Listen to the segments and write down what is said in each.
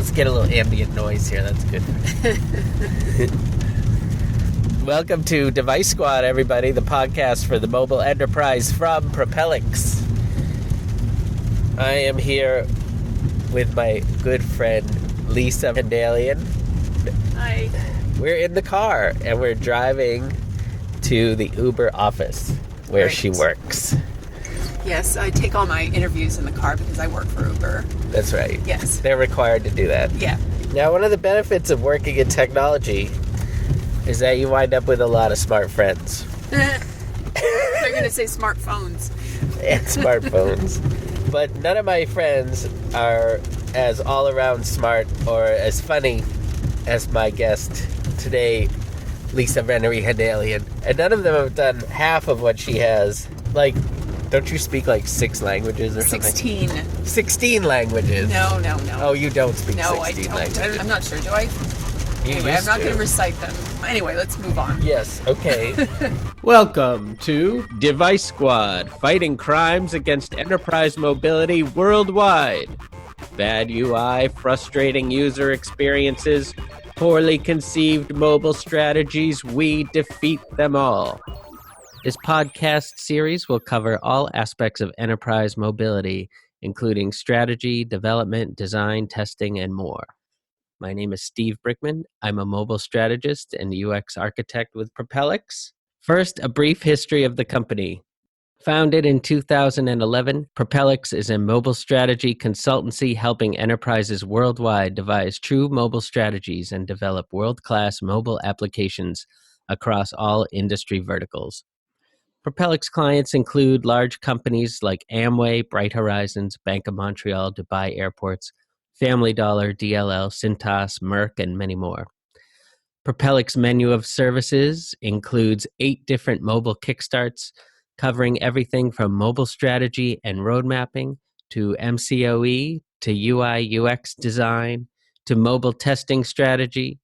Let's get a little ambient noise here. That's good. Welcome to Device Squad, everybody, the podcast for the mobile enterprise from Propelics. I am here with my good friend, Lisa Handalian. Hi. We're in the car, and we're driving to the Uber office where she works. Yes, I take all my interviews in the car because I work for Uber. That's right. Yes. They're required to do that. Yeah. Now, one of the benefits of working in technology is that you wind up with a lot of smart friends. They're going to say smartphones. And smartphones. But none of my friends are as all-around smart or as funny as my guest today, Lisa Renery Handalian. And none of them have done half of what she has. Like, don't you speak like 6 languages or something? 16. 16 languages? No. Oh, you don't speak 16 I don't. languages? I'm not sure. Do I? Anyway, I'm not going to recite them. Anyway, let's move on. Yes, okay. Welcome to Device Squad, fighting crimes against enterprise mobility worldwide. Bad UI, frustrating user experiences, poorly conceived mobile strategies, we defeat them all. This podcast series will cover all aspects of enterprise mobility, including strategy, development, design, testing, and more. My name is Steve Brickman. I'm a mobile strategist and UX architect with Propelics. First, a brief history of the company. Founded in 2011, Propelics is a mobile strategy consultancy helping enterprises worldwide devise true mobile strategies and develop world-class mobile applications across all industry verticals. Propelics clients include large companies like Amway, Bright Horizons, Bank of Montreal, Dubai Airports, Family Dollar, DLL, Cintas, Merck, and many more. Propelics' menu of services includes 8 different mobile kickstarts, covering everything from mobile strategy and road mapping to MCOE to UI UX design to mobile testing strategy,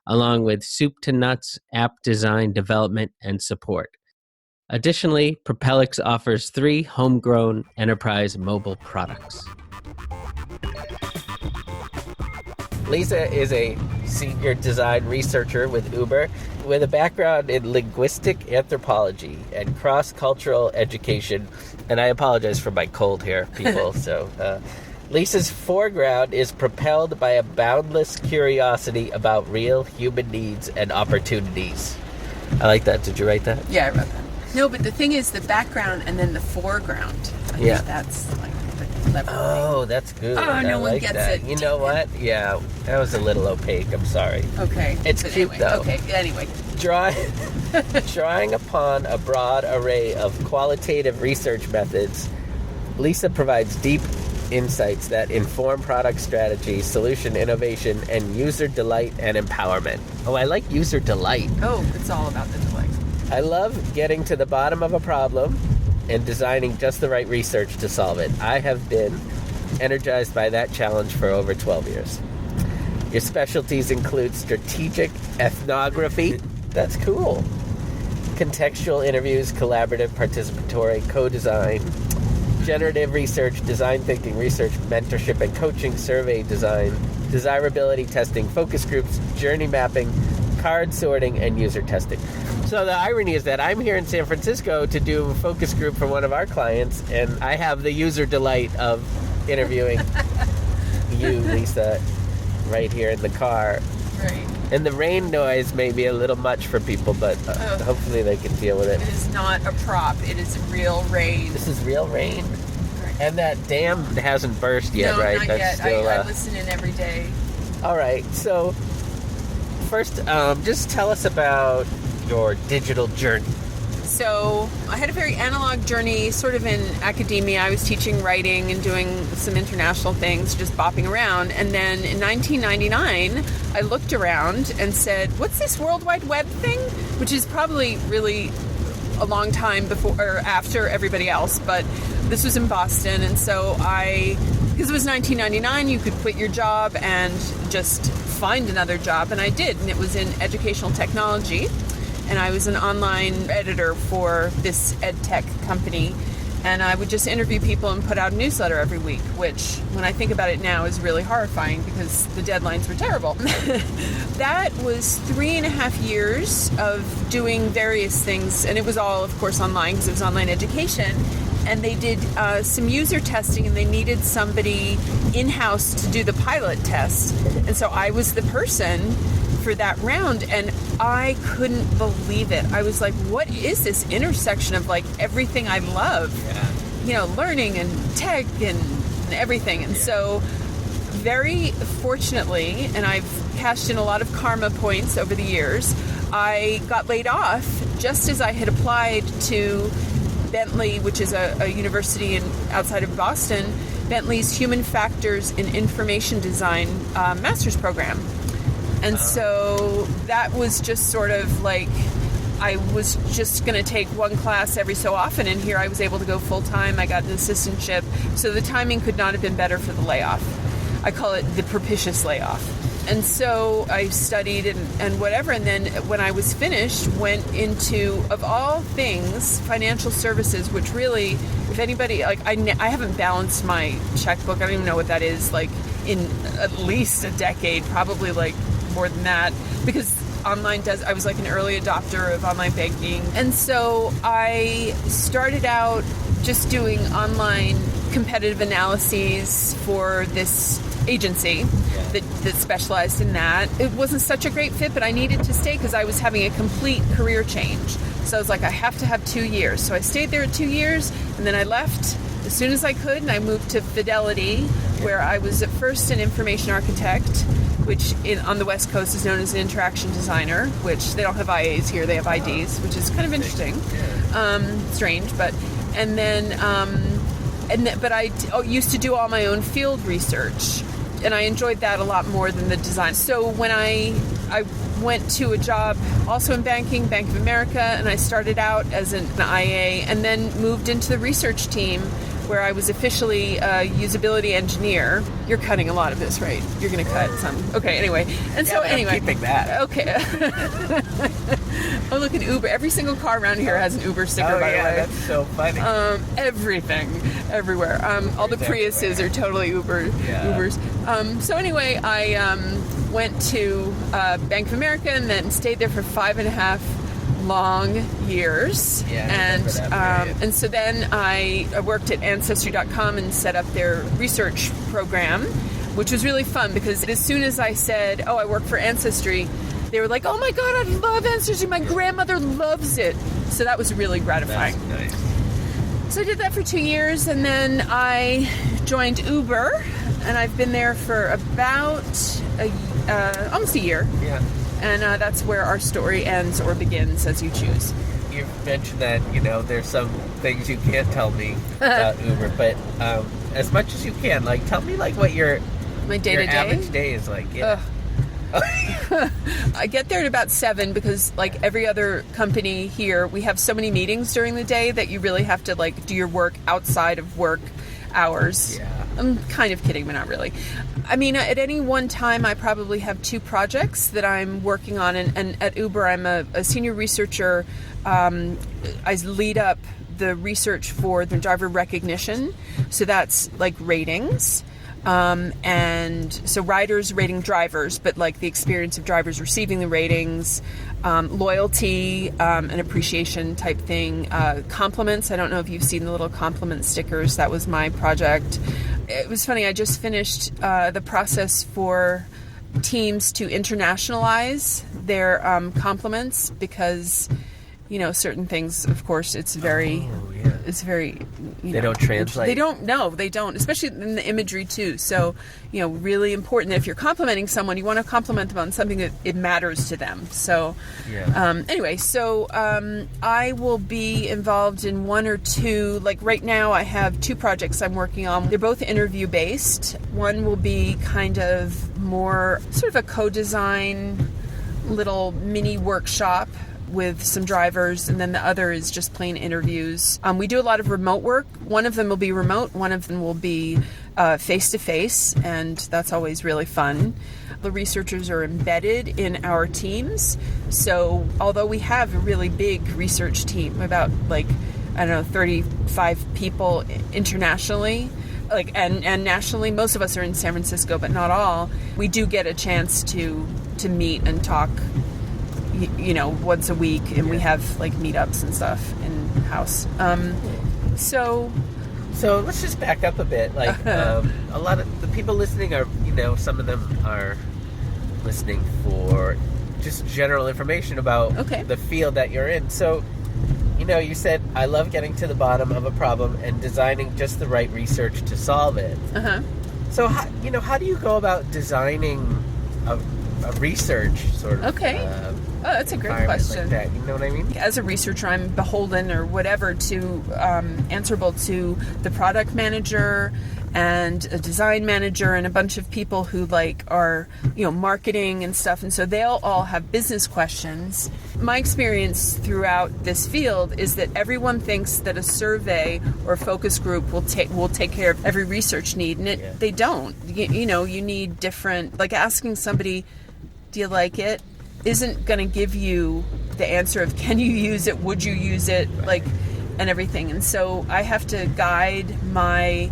along with soup to nuts app design development and support. Additionally, Propelics offers 3 homegrown enterprise mobile products. Lisa is a senior design researcher with Uber with a background in linguistic anthropology and cross-cultural education. And I apologize for my cold here, people. Lisa's foreground is propelled by a boundless curiosity about real human needs and opportunities. I like that. Did you write that? Yeah, I wrote that. No, but the thing is the background and then the foreground. I think that's like the clever thing. That's good. Oh, no one gets it. You know what? Yeah, that was a little opaque. I'm sorry. Okay. It's cute, though. Okay, anyway. Drawing upon a broad array of qualitative research methods, Lisa provides deep insights that inform product strategy, solution innovation, and user delight and empowerment. Oh, I like user delight. Oh, it's all about the delight. I love getting to the bottom of a problem and designing just the right research to solve it. I have been energized by that challenge for over 12 years. Your specialties include strategic ethnography. That's cool. Contextual interviews, collaborative, participatory, co-design, generative research, design thinking research, mentorship and coaching, survey design, desirability testing, focus groups, journey mapping, card sorting, and user testing. So the irony is that I'm here in San Francisco to do a focus group for one of our clients, and I have the user delight of interviewing you, Lisa, right here in the car. Right. And the rain noise may be a little much for people, but hopefully they can deal with it. It is not a prop. It is real rain. This is real rain. Right. And that dam hasn't burst yet, right? No, not yet. Still, I listen in every day. All right. So first, just tell us about your digital journey. So I had a very analog journey, sort of in academia. I was teaching writing and doing some international things, just bopping around. And then in 1999, I looked around and said, what's this World Wide Web thing? Which is probably really a long time before or after everybody else. But this was in Boston. And so because it was 1999, you could quit your job and just find another job. And I did. And it was in educational technology. And I was an online editor for this ed tech company. And I would just interview people and put out a newsletter every week, which, when I think about it now, is really horrifying because the deadlines were terrible. That was 3.5 years of doing various things, and it was all, of course, online because it was online education. And they did some user testing, and they needed somebody in-house to do the pilot test. And so I was the person for that round, and I couldn't believe it. I was like, what is this intersection of like everything I love? Learning and tech and everything. And so very fortunately, and I've cashed in a lot of karma points over the years, I got laid off just as I had applied to Bentley, which is a university outside of Boston, Bentley's Human Factors in Information Design master's program. And so that was just sort of like, I was just going to take one class every so often, and here I was able to go full-time. I got an assistantship, so the timing could not have been better for the layoff. I call it the propitious layoff. And so I studied and whatever, and then when I was finished, went into, of all things, financial services, which really, if anybody, like, I haven't balanced my checkbook. I don't even know what that is, like, in at least a decade, probably, like, more than that, because I was like an early adopter of online banking. And so I started out just doing online competitive analyses for this agency that specialized in that. It wasn't such a great fit, but I needed to stay because I was having a complete career change. So I was like, I have to have 2 years. So I stayed there 2 years, and then I left as soon as I could, and I moved to Fidelity, where I was at first an information architect, which on the West Coast is known as an interaction designer, which they don't have IAs here, they have IDs, which is kind of interesting. Strange, but I used to do all my own field research, and I enjoyed that a lot more than the design. So when I went to a job also in banking, Bank of America, and I started out as an IA and then moved into the research team, where I was officially a usability engineer. You're cutting a lot of this, right? You're going to cut some. Okay, anyway. And so anyway. I'm keeping that. Okay. Oh, look at Uber. Every single car around here has an Uber sticker, by the way. That's so funny. Everything. Everywhere. All the Priuses are totally Ubers. So anyway, I went to Bank of America and then stayed there for 5.5 long years. And so then I worked at Ancestry.com and set up their research program, which was really fun because as soon as I said, I work for Ancestry, they were like, oh my God, I love Ancestry. My grandmother loves it. So that was really gratifying. That's nice. So I did that for 2 years, and then I joined Uber, and I've been there for about almost a year. Yeah. And that's where our story ends or begins, as you choose. You mentioned that, there's some things you can't tell me about Uber, but as much as you can, like, tell me, like, what your day-to-day average day is like. Yeah. I get there at about 7 because, like every other company here, we have so many meetings during the day that you really have to, like, do your work outside of work hours. Yeah. I'm kind of kidding, but not really. I mean, at any one time, I probably have 2 projects that I'm working on, and at Uber, I'm a senior researcher. I lead up the research for the driver recognition, so that's like ratings. And so riders rating drivers, but like the experience of drivers receiving the ratings, loyalty, and appreciation type thing, compliments. I don't know if you've seen the little compliment stickers. That was my project. It was funny. I just finished the process for teams to internationalize their compliments because, certain things, of course, it's very, they don't translate. They don't, especially in the imagery too. So, really important that if you're complimenting someone, you want to compliment them on something that it matters to them. So, anyway, so I will be involved in 1 or 2, like right now I have 2 projects I'm working on. They're both interview based. One will be kind of more sort of a co-design little mini workshop with some drivers, and then the other is just plain interviews. We do a lot of remote work. One of them will be remote, one of them will be face-to-face, and that's always really fun. The researchers are embedded in our teams, so although we have a really big research team, about like I don't know, 35 people internationally. And nationally, most of us are in San Francisco, but not all. We do get a chance to meet and talk, once a week, and we have like meetups and stuff in house. So let's just back up a bit. Like a lot of the people listening are, some of them are listening for just general information about the field that you're in. So, you said, I love getting to the bottom of a problem and designing just the right research to solve it. So, how do you go about designing a research sort of that's a great question. Like that? You know what I mean? As a researcher, I'm beholden or whatever to answerable to the product manager and a design manager and a bunch of people who are marketing and stuff, and so they'll all have business questions. My experience throughout this field is that everyone thinks that a survey or a focus group will take care of every research need, and they don't. You need different, like asking somebody, do you like it, isn't going to give you the answer of can you use it, would you use it, and everything. And so I have to guide my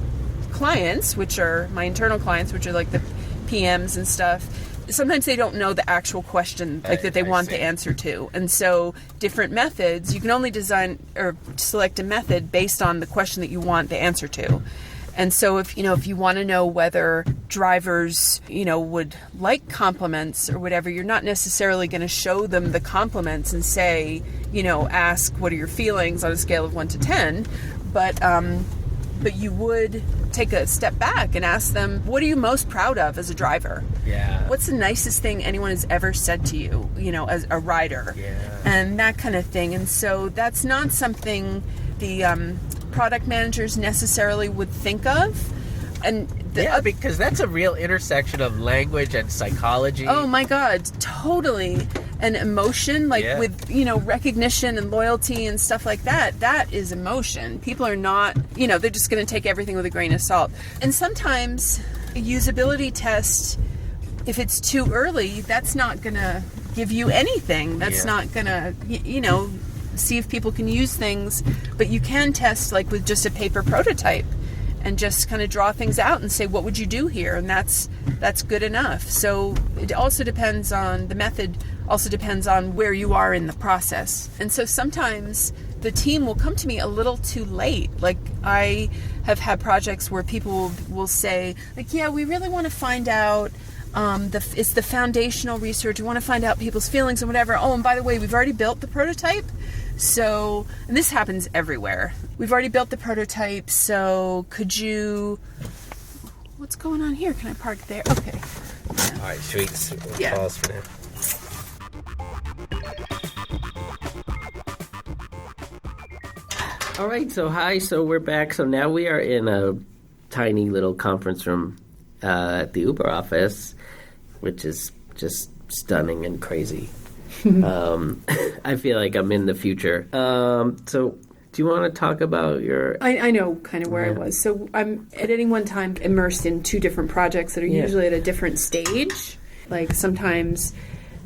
clients, which are my internal clients, which are like the PMs and stuff. Sometimes they don't know the actual question that they want the answer to. And so different methods, you can only design or select a method based on the question that you want the answer to. And so if you want to know whether drivers, would like compliments or whatever, you're not necessarily going to show them the compliments and say, ask what are your feelings on a scale of 1 to 10, but you would take a step back and ask them, what are you most proud of as a driver? Yeah. What's the nicest thing anyone has ever said to you, as a rider? Yeah. And that kind of thing. And so that's not something the product managers necessarily would think of. And because that's a real intersection of language and psychology. Oh my God, totally. And emotion, with, recognition and loyalty and stuff like that. That is emotion. People are not, they're just going to take everything with a grain of salt. And sometimes a usability test, if it's too early, that's not going to give you anything. That's not going to, see if people can use things. But you can test with just a paper prototype and just kind of draw things out and say, what would you do here? And that's good enough. So it also depends on the method, also depends on where you are in the process. And so sometimes the team will come to me a little too late. I have had projects where people will say, we really want to find out, it's the foundational research. We want to find out people's feelings and whatever. Oh, and by the way, we've already built the prototype. So, and this happens everywhere. We've already built the prototype, so could you... What's going on here? Can I park there? Okay. All right, sweet. Pause for now. All right, so we're back. So now we are in a tiny little conference room at the Uber office, which is just stunning and crazy. I feel like I'm in the future. So do you want to talk about your... I know kind of where I was. So I'm at any one time immersed in 2 different projects that are usually at a different stage. Sometimes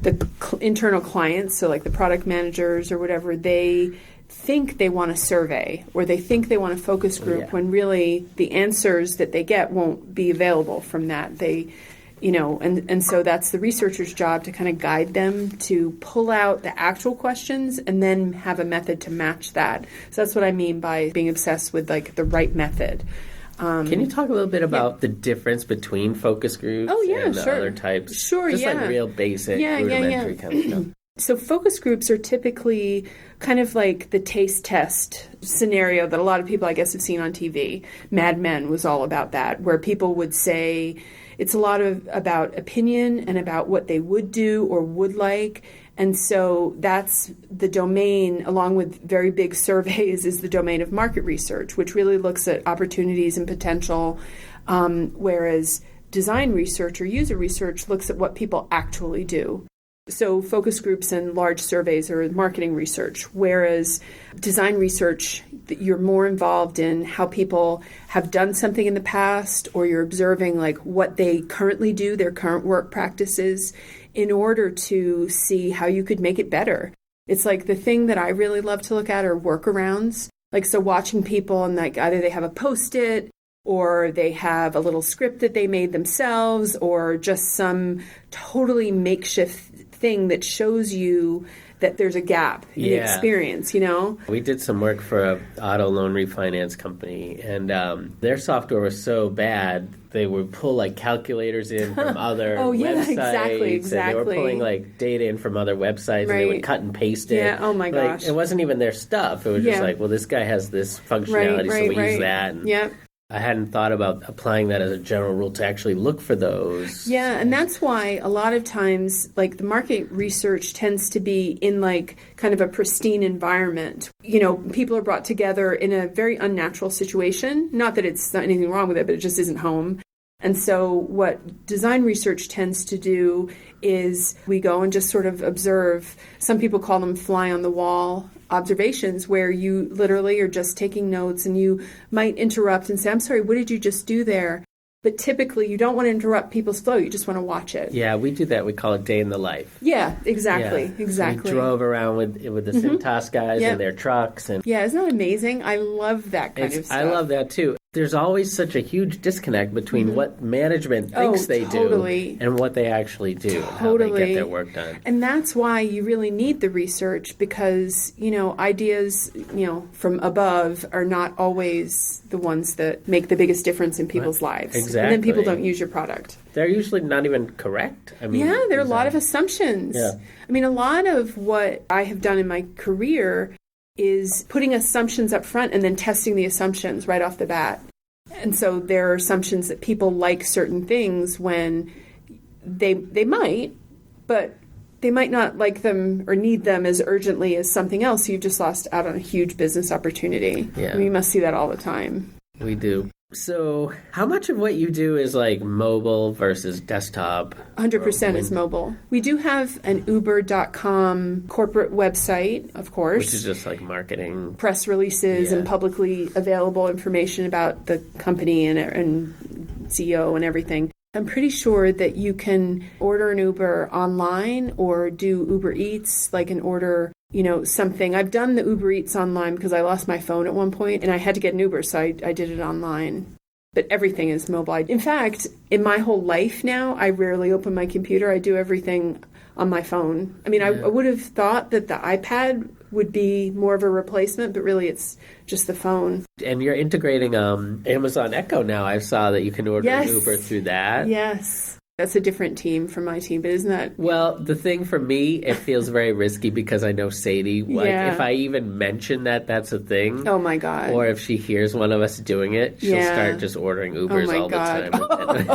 the internal clients, so the product managers or whatever, they think they want a survey or they think they want a focus group when really the answers that they get won't be available from that. And so that's the researcher's job to kind of guide them to pull out the actual questions and then have a method to match that. So that's what I mean by being obsessed with the right method. Can you talk a little bit about the difference between focus groups and the other types? Sure, just real basic, rudimentary kind of stuff. So focus groups are typically kind of like the taste test scenario that a lot of people, I guess, have seen on TV. Mad Men was all about that, where people would say it's a lot about opinion and about what they would do or would like. And so that's the domain, along with very big surveys, is the domain of market research, which really looks at opportunities and potential, whereas design research or user research looks at what people actually do. So focus groups and large surveys are marketing research, whereas design research, you're more involved in how people have done something in the past, or you're observing what they currently do, their current work practices, in order to see how you could make it better. It's the thing that I really love to look at are workarounds. Like, so watching people and like either they have a Post-it or they have a little script that they made themselves or just some totally makeshift thing that shows you that there's a gap in the experience, We did some work for an auto loan refinance company, and their software was so bad, they would pull like calculators in from other websites. Exactly. And they were pulling like data in from other websites, and they would cut and paste it. Yeah, oh my gosh. It wasn't even their stuff. It was just like, well, this guy has this functionality, so we use that. And I hadn't thought about applying that as a general rule to actually look for those. Yeah, and that's why a lot of times, like, the market research tends to be in, like, kind of a pristine environment. People are brought together in a very unnatural situation. Not that it's not anything wrong with it, but it just isn't home. And so what design research tends to do is we go and just sort of observe. Some people call them fly on the wall observations, where you literally are just taking notes and you might interrupt and say, I'm sorry, what did you just do there? But typically you don't want to interrupt people's flow. You just want to watch it. Yeah, we do that. We call it day in the life. Yeah, exactly. Yeah. Exactly. We drove around with the Cintas guys and their trucks. And yeah, isn't that amazing? I love that kind of stuff. I love that too. There's always such a huge disconnect between what management thinks they do and what they actually do and how they get their work done. And that's why you really need the research, because, ideas, from above are not always the ones that make the biggest difference in people's lives. Exactly. And then people don't use your product. They're usually not even correct. There are a lot of assumptions. Yeah. A lot of what I have done in my career is putting assumptions up front and then testing the assumptions right off the bat. And so there are assumptions that people like certain things when they might, but they might not like them or need them as urgently as something else. You've just lost out on a huge business opportunity. Yeah. You must see that all the time. We do. So how much of what you do is like mobile versus desktop? 100% is mobile. We do have an Uber.com corporate website, of course. Which is just like marketing. Press releases and publicly available information about the company and CEO and everything. I'm pretty sure that you can order an Uber online or do Uber Eats, like an order something. I've done the Uber Eats online because I lost my phone at one point and I had to get an Uber, so I did it online. But everything is mobile. In fact, in my whole life now, I rarely open my computer. I do everything on my phone. I would have thought that the iPad would be more of a replacement, but really it's just the phone. And you're integrating Amazon Echo now. I saw that you can order an Uber through that. Yes. That's a different team from my team, but isn't that... Well, the thing for me, it feels very risky because I know Sadie. If I even mention that that's a thing... Oh, my God. Or if she hears one of us doing it, she'll start just ordering Ubers all the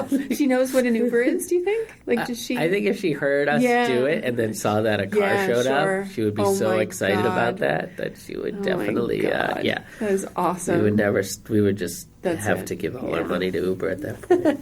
time. She knows what an Uber is, do you think? Does she... I think if she heard us do it and then saw that a car showed up, she would be so excited about that she would definitely... That is awesome. We would just have to give all our money to Uber at that point.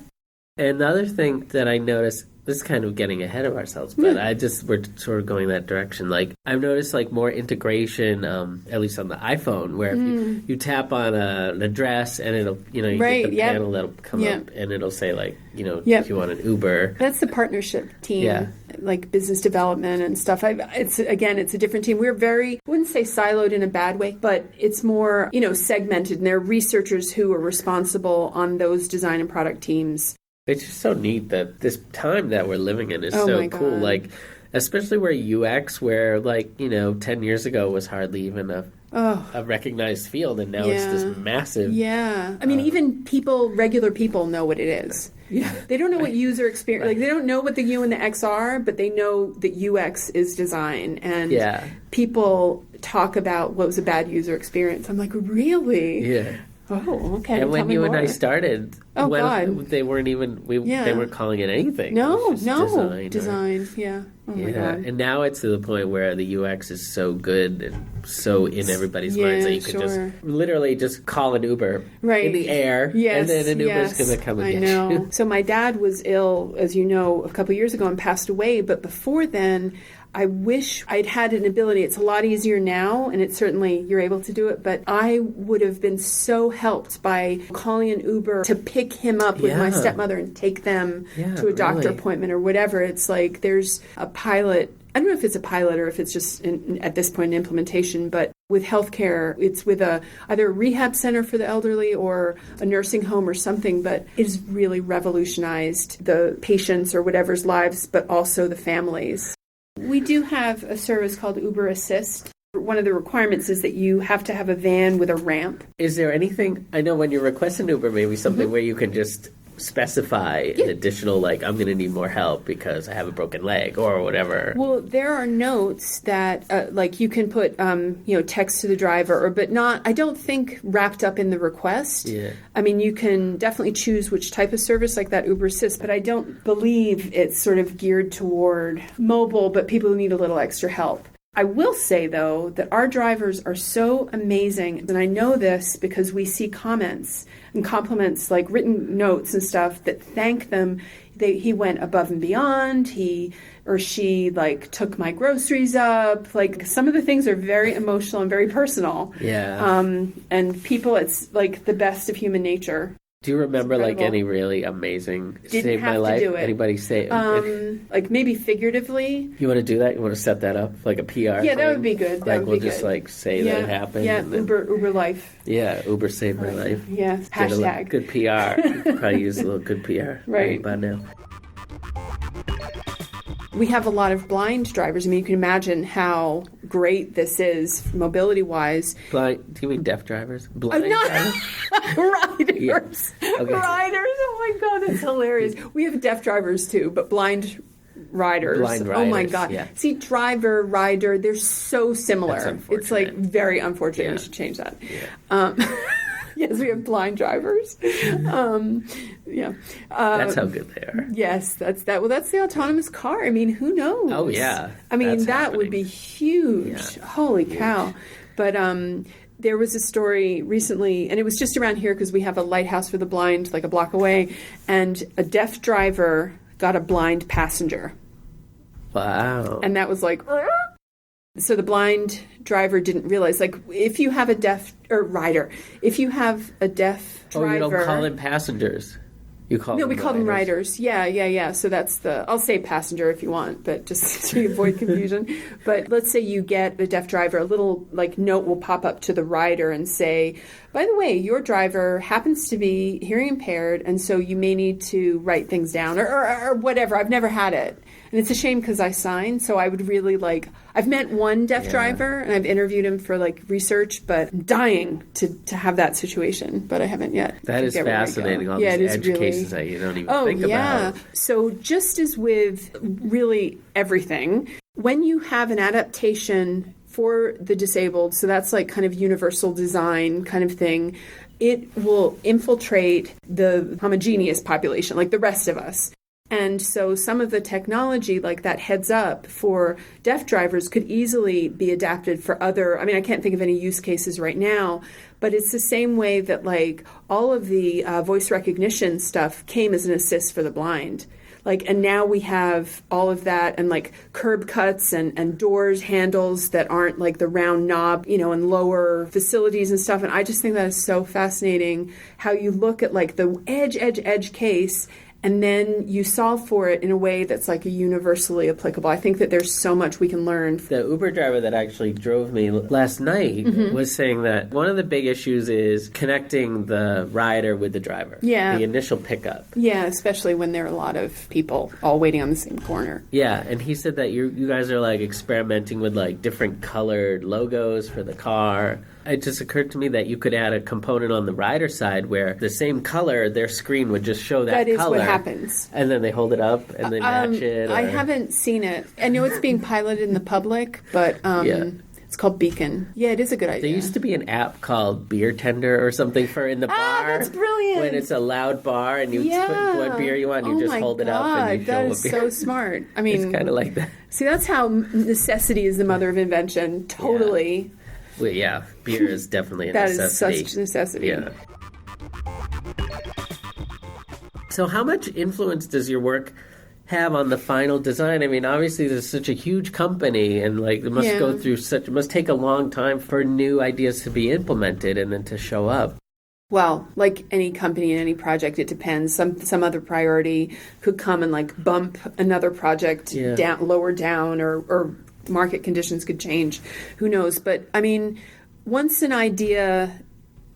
And the other thing that I noticed, this is kind of getting ahead of ourselves, but we're sort of going that direction. Like, I've noticed like more integration, at least on the iPhone, where if you tap on an address and it'll, you get the panel that'll come up and it'll say like, if you want an Uber. That's the partnership team, like business development and stuff. It's a different team. We're I wouldn't say siloed in a bad way, but it's more, segmented, and there are researchers who are responsible on those design and product teams. It's just so neat that this time that we're living in is so cool. Like, especially where UX, where 10 years ago was hardly even a recognized field, and now it's this massive. Yeah. Even regular people know what it is. Yeah. They don't know what user experience, like they don't know what the U and the X are, but they know that UX is design. And people talk about what was a bad user experience. I'm like, really? Yeah. Oh, okay. And when you and I started, God. They weren't even, they weren't calling it anything. No, design. Yeah. Oh my God. And now it's to the point where the UX is so good and so in everybody's minds that you can just literally just call an Uber in the air, and then an Uber's going to come and get you. So my dad was ill, as you know, a couple of years ago and passed away, but before then, I wish I'd had an ability. It's a lot easier now, and it's certainly, you're able to do it, but I would have been so helped by calling an Uber to pick him up with my stepmother and take them to a doctor appointment or whatever. It's like there's a pilot. I don't know if it's a pilot or if it's just at this point an implementation, but With healthcare, it's with either a rehab center for the elderly or a nursing home or something, but it has really revolutionized the patients or whatever's lives, but also the families. We do have a service called Uber Assist. One of the requirements is that you have to have a van with a ramp. Is there anything, I know when you request an Uber, maybe something where you can just specify an additional, like, I'm going to need more help because I have a broken leg or whatever. Well, there are notes that, like, you can put, text to the driver, but not, I don't think, wrapped up in the request. Yeah. I mean, you can definitely choose which type of service, like that Uber Assist, but I don't believe it's sort of geared toward mobile, but people who need a little extra help. I will say, though, that our drivers are so amazing, and I know this because we see comments and compliments, like written notes and stuff, that thank them. He went above and beyond. He or she, like, took my groceries up. Like, some of the things are very emotional and very personal. Yeah. And people, it's like the best of human nature. Do you remember, like, any really amazing Didn't save have my to life? do it. Anybody say like maybe figuratively. You want to do that? You want to set that up like a PR? Yeah, thing? that would be good. That like would we'll be just good. like say that it happened. Yeah, and then, Uber life. Yeah, Uber saved my life. Yeah, Get hashtag. Good PR. You could probably use a little good PR Right by now. We have a lot of blind drivers. I mean, you can imagine how great this is mobility-wise. Blind? Do you mean deaf drivers? Blind drivers? Riders. Yeah. Okay. Riders. Oh my God, that's hilarious. We have deaf drivers too, but blind riders. Blind riders. Oh my God. Yeah. See, driver, rider, they're so similar. That's unfortunate. It's like very unfortunate. Yeah. We should change that. Yeah. Yes, we have blind drivers. Yeah. That's how good they are. Yes, that's that. Well, that's the autonomous car. I mean, who knows? Oh, yeah. I mean, That's that would be happening. huge. Yeah. Holy cow. But there was a story recently, and it was just around here because we have a lighthouse for the blind like a block away, and a deaf driver got a blind passenger. Wow. And that was like... So the blind driver didn't realize, like, if you have a deaf or rider, if you have a deaf driver... Oh, you don't call them passengers. You call them we call them riders. Yeah. So that's I'll say passenger if you want, but just to avoid confusion. But let's say you get a deaf driver, a little, like, note will pop up to the rider and say, by the way, your driver happens to be hearing impaired, and so you may need to write things down or whatever. I've never had it. And it's a shame because I sign, so I would really like... I've met one deaf driver, and I've interviewed him for, like, research, but I'm dying to have that situation, but I haven't yet. That is fascinating, all these edge cases that you don't even think about. So just as with really everything, when you have an adaptation for the disabled, so that's like kind of universal design kind of thing, it will infiltrate the homogeneous population, like the rest of us. And so some of the technology, like that heads up for deaf drivers, could easily be adapted for other... I mean, I can't think of any use cases right now, but it's the same way that, like, all of the voice recognition stuff came as an assist for the blind. Like, and now we have all of that, and like curb cuts and doors, handles that aren't like the round knob, in lower facilities and stuff. And I just think that is so fascinating how you look at like the edge case, and then you solve for it in a way that's like a universally applicable. I think that there's so much we can learn. The Uber driver that actually drove me last night was saying that one of the big issues is connecting the rider with the driver. Yeah. The initial pickup. Yeah, especially when there are a lot of people all waiting on the same corner. Yeah, and he said that you guys are like experimenting with like different colored logos for the car. It just occurred to me that you could add a component on the rider side where the same color, their screen would just show that color. That is what happens. And then they hold it up and they match it. I haven't seen it. I know it's being piloted in the public, but it's called Beacon. Yeah, it is a good idea. There used to be an app called Beer Tender or something for in the bar. That's brilliant. When it's a loud bar and you put what beer you want and you just hold it up and you show that a is beer. so smart. I mean, it's kind of like that. See, that's how necessity is the mother of invention. Totally. Yeah. Well, yeah, beer is definitely a that necessity. That is such necessity. Yeah. So how much influence does your work have on the final design? I mean, obviously there's such a huge company and like it must go through it must take a long time for new ideas to be implemented and then to show up. Well, like any company and any project, it depends. Some other priority could come and like bump another project down, lower down, or market conditions could change. Who knows? But I mean, once an idea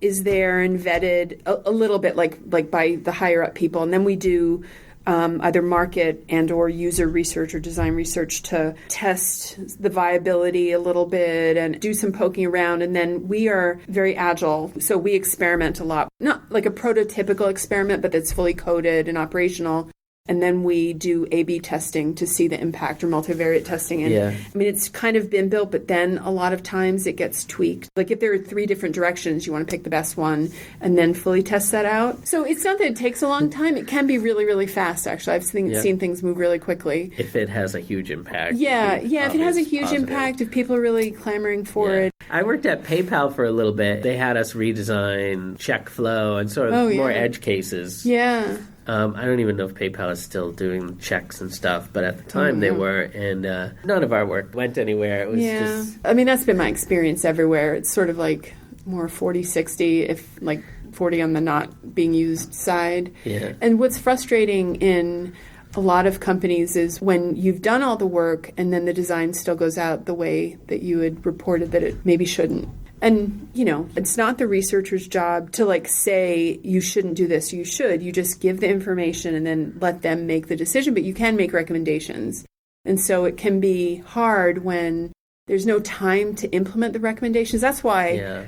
is there and vetted a little bit like by the higher up people, and then we do either market and or user research or design research to test the viability a little bit and do some poking around. And then we are very agile. So we experiment a lot, not like a prototypical experiment, but that's fully coded and operational. And then we do A/B testing to see the impact, or multivariate testing. And I mean, it's kind of been built, but then a lot of times it gets tweaked. Like if there are 3 different directions, you want to pick the best one and then fully test that out. So it's not that it takes a long time. It can be really, really fast, actually. I've seen things move really quickly. If it has a huge impact. If it has a huge impact, if people are really clamoring for it. I worked at PayPal for a little bit. They had us redesign check flow and sort of more edge cases. Yeah. I don't even know if PayPal is still doing checks and stuff, but at the time they were, and none of our work went anywhere. It was just... I mean, that's been my experience everywhere. It's sort of like more 40-60, if like 40 on the not being used side. Yeah. And what's frustrating in a lot of companies is when you've done all the work and then the design still goes out the way that you had reported that it maybe shouldn't. And, you know, it's not the researcher's job to like say you shouldn't do this, you should. You just give the information and then let them make the decision, but you can make recommendations. And so it can be hard when there's no time to implement the recommendations. That's why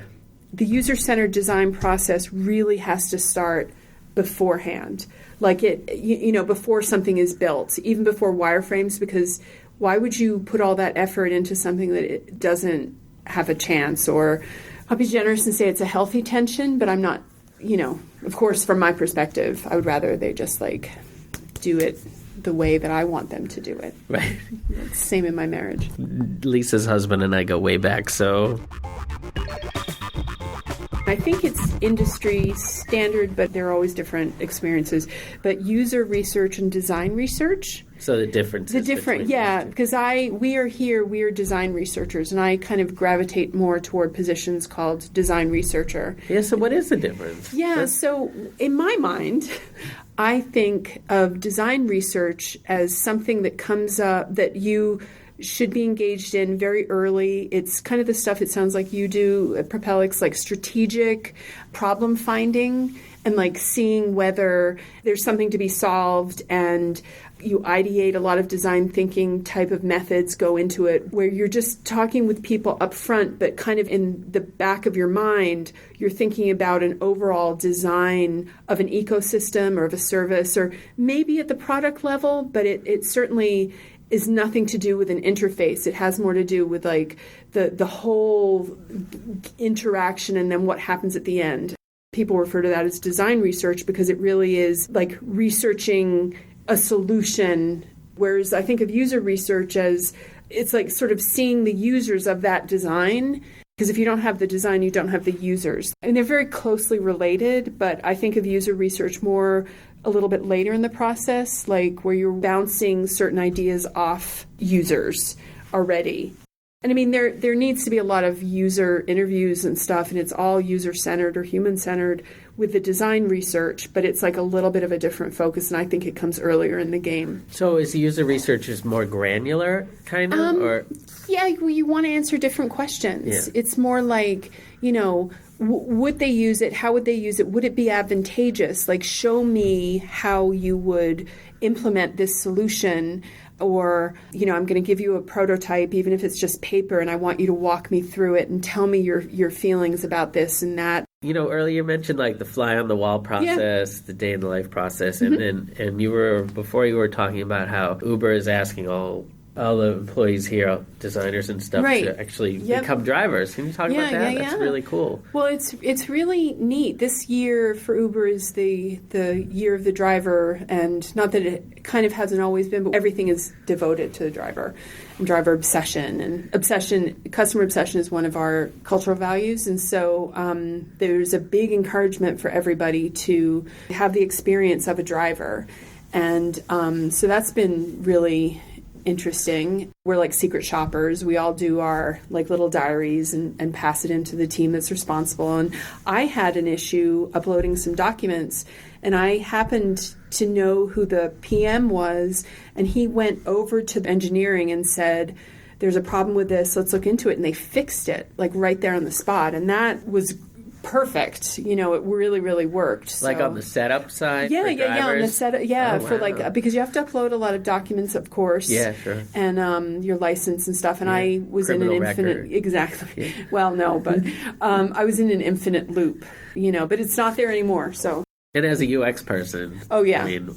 the user-centered design process really has to start beforehand. Like before something is built, even before wireframes, because why would you put all that effort into something that it doesn't have a chance? Or I'll be generous and say it's a healthy tension, but I'm not, of course, from my perspective, I would rather they just like do it the way that I want them to do it. Right. It's the same in my marriage. Lisa's husband and I go way back, so... I think it's industry standard, but there are always different experiences. But user research and design research. So the difference. Because we are design researchers, and I kind of gravitate more toward positions called design researcher. Yeah. So what is the difference? Yeah. So in my mind, I think of design research as something that comes up that you should be engaged in very early. It's kind of the stuff it sounds like you do at Propelics, like strategic problem finding and like seeing whether there's something to be solved, and you ideate a lot of design thinking type of methods go into it, where you're just talking with people up front, but kind of in the back of your mind, you're thinking about an overall design of an ecosystem or of a service, or maybe at the product level, but it certainly is nothing to do with an interface. It has more to do with like the whole interaction and then what happens at the end. People refer to that as design research because it really is like researching a solution, whereas I think of user research as it's like sort of seeing the users of that design, because if you don't have the design, you don't have the users. And they're very closely related, but I think of user research more a little bit later in the process, like where you're bouncing certain ideas off users already. And I mean, there needs to be a lot of user interviews and stuff, and it's all user-centered or human-centered with the design research, but it's like a little bit of a different focus, and I think it comes earlier in the game. So is user research just more granular, kind of? Or? Yeah, you want to answer different questions. Yeah. It's more like, would they use it? How would they use it? Would it be advantageous? Like, show me how you would implement this solution. Or, I'm going to give you a prototype, even if it's just paper, and I want you to walk me through it and tell me your feelings about this and that. Earlier you mentioned like the fly on the wall process, the day in the life process, and you were talking about how Uber is asking all the employees here, designers and stuff, to actually become drivers. Can you talk about that? That's really cool. Well, it's really neat. This year for Uber is the year of the driver, and not that it kind of hasn't always been, but everything is devoted to the driver and driver obsession. And customer obsession is one of our cultural values, and so there's a big encouragement for everybody to have the experience of a driver. And so that's been really interesting. We're like secret shoppers. We all do our like little diaries and pass it into the team that's responsible. And I had an issue uploading some documents, and I happened to know who the PM was, and he went over to engineering and said, there's a problem with this, let's look into it. And they fixed it, like right there on the spot. And that was perfect. You know, it really, really worked. So. Like on the setup side? Yeah, for on the setup. Yeah, oh, for wow. like, because you have to upload a lot of documents, of course. Yeah, sure. And your license and stuff. And I was Criminal in an infinite, record. exactly. Yeah. Well, no, but I was in an infinite loop, you know, but it's not there anymore. So. And as a UX person, Oh, yeah. I mean,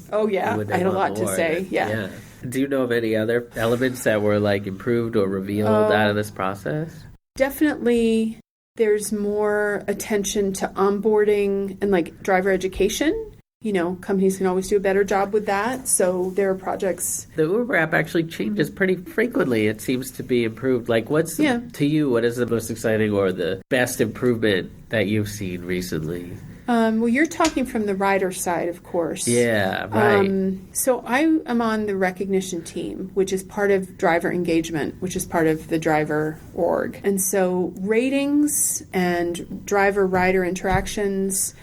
I had a lot to say. Yeah. Do you know of any other elements that were like improved or revealed out of this process? Definitely, there's more attention to onboarding and like driver education. You know, companies can always do a better job with that. So there are projects. The Uber app actually changes pretty frequently. It seems to be improved. Like, to you, what is the most exciting or the best improvement that you've seen recently? Well, you're talking from the rider side, of course. Yeah, right. So I am on the recognition team, which is part of driver engagement, which is part of the driver org. And so ratings and driver-rider interactions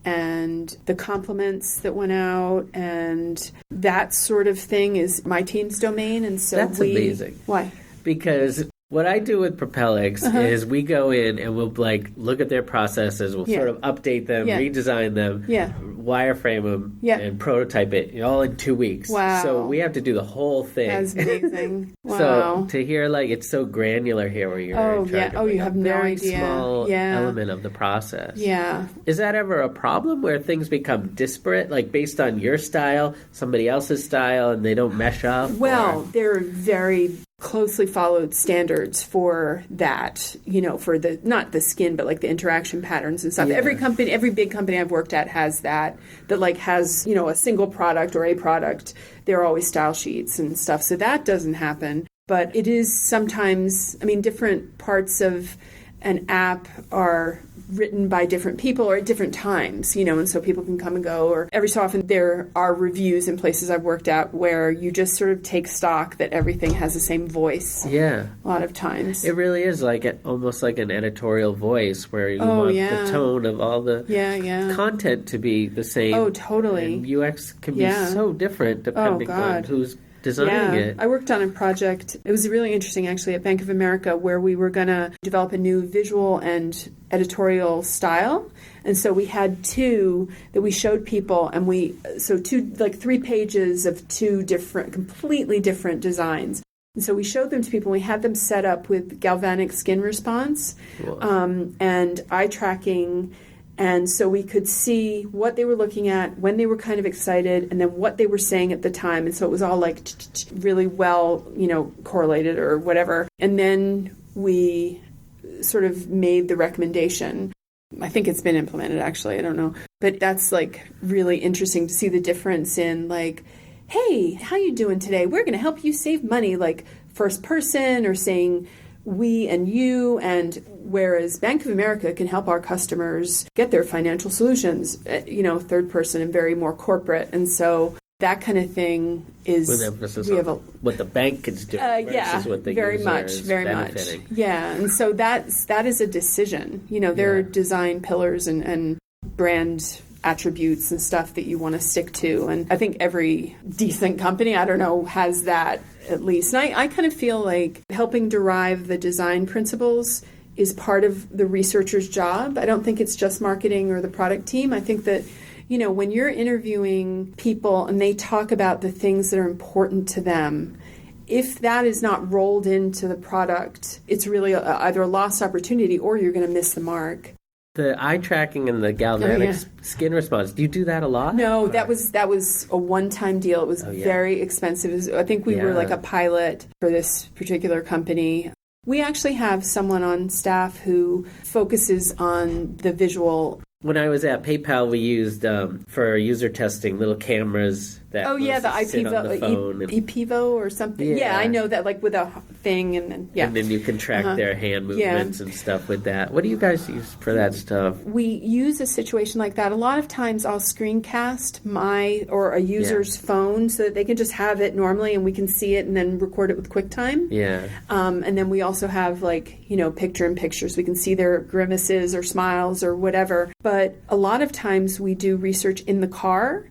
and the compliments that went out and that sort of thing is my team's domain. And so That's amazing. Why? Because what I do with Propelics is we go in and we'll like look at their processes, we'll sort of update them, redesign them, wireframe them, and prototype it all in 2 weeks. Wow. So we have to do the whole thing. That's amazing. Wow. So to hear like it's so granular here where you're in charge of you have a no very idea. small element of the process. Yeah. Is that ever a problem where things become disparate, like based on your style, somebody else's style, and they don't mesh up? Well, they're very closely followed standards for that, you know, for the, not the skin, but like the interaction patterns and stuff. Yeah. Every big company I've worked at has that like has, you know, a single product or a product. There are always style sheets and stuff. So that doesn't happen. But it is sometimes, I mean, different parts of an app are written by different people or at different times, you know, and so people can come and go. Or every so often there are reviews in places I've worked at where you just sort of take stock that everything has the same voice. Yeah. A lot of times. It really is like almost like an editorial voice where you want the tone of all the content to be the same. Oh, totally. And UX can be so different depending on who's designing it. I worked on a project. It was really interesting, actually, at Bank of America, where we were going to develop a new visual and editorial style. And so we had two that we showed people, and 3 pages of two different, completely different designs. And so we showed them to people. We had them set up with galvanic skin response and eye tracking. And so we could see what they were looking at, when they were kind of excited, and then what they were saying at the time. And so it was all like really well, you know, correlated or whatever. And then we sort of made the recommendation. I think it's been implemented, actually. I don't know. But that's like really interesting to see the difference in like, hey, how you doing today? We're going to help you save money, like first person or saying we and you, and whereas Bank of America can help our customers get their financial solutions, you know, third person and very more corporate. And so that kind of thing is with emphasis on what the bank is doing versus what the very user much, is very benefiting. Much. Yeah, and so that is a decision. You know, there are design pillars and brand attributes and stuff that you want to stick to. And I think every decent company, I don't know, has that at least. And I kind of feel like helping derive the design principles is part of the researcher's job. I don't think it's just marketing or the product team. I think that, you know, when you're interviewing people and they talk about the things that are important to them, if that is not rolled into the product, it's really either a lost opportunity or you're going to miss the mark. The eye tracking and the galvanic skin response, do you do that a lot? No, that was a one-time deal. It was very expensive. I think we were like a pilot for this particular company. We actually have someone on staff who focuses on the visual. When I was at PayPal, we used, for user testing, little cameras that the ePivo or something. Yeah, I know that, like with a thing, and then and then you can track their hand movements and stuff with that. What do you guys use for that stuff? We use a situation like that. A lot of times, I'll screencast my or a user's phone so that they can just have it normally, and we can see it and then record it with QuickTime. Yeah. And then we also have picture in pictures. We can see their grimaces or smiles or whatever. But a lot of times we do research in the car.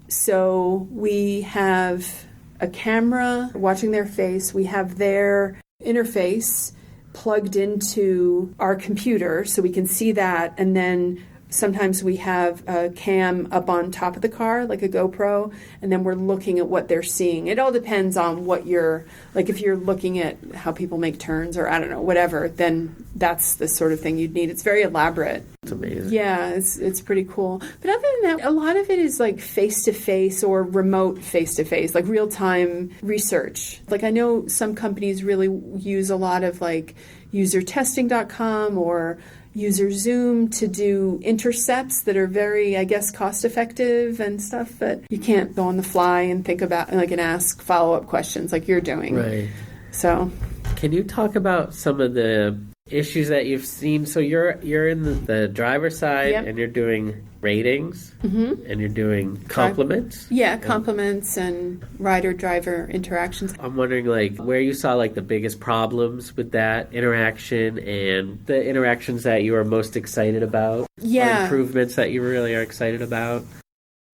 So we have a camera watching their face. We have their interface plugged into our computer so we can see that, and then sometimes we have a cam up on top of the car, like a GoPro, and then we're looking at what they're seeing. It all depends on what you're, like if you're looking at how people make turns or I don't know, whatever, then that's the sort of thing you'd need. It's very elaborate. It's amazing. Yeah, it's pretty cool. But other than that, a lot of it is like face-to-face or remote face-to-face, like real-time research. Like I know some companies really use a lot of like usertesting.com or user Zoom to do intercepts that are very, I guess, cost effective and stuff, but you can't go on the fly and think about like and ask follow-up questions like you're doing. Right. So can you talk about some of the issues that you've seen? So you're in the driver's side, yep. and you're doing ratings, and you're doing compliments. Yeah, compliments and rider-driver interactions. I'm wondering, like, where you saw like the biggest problems with that interaction, and the interactions that you are most excited about. Yeah, or improvements that you really are excited about.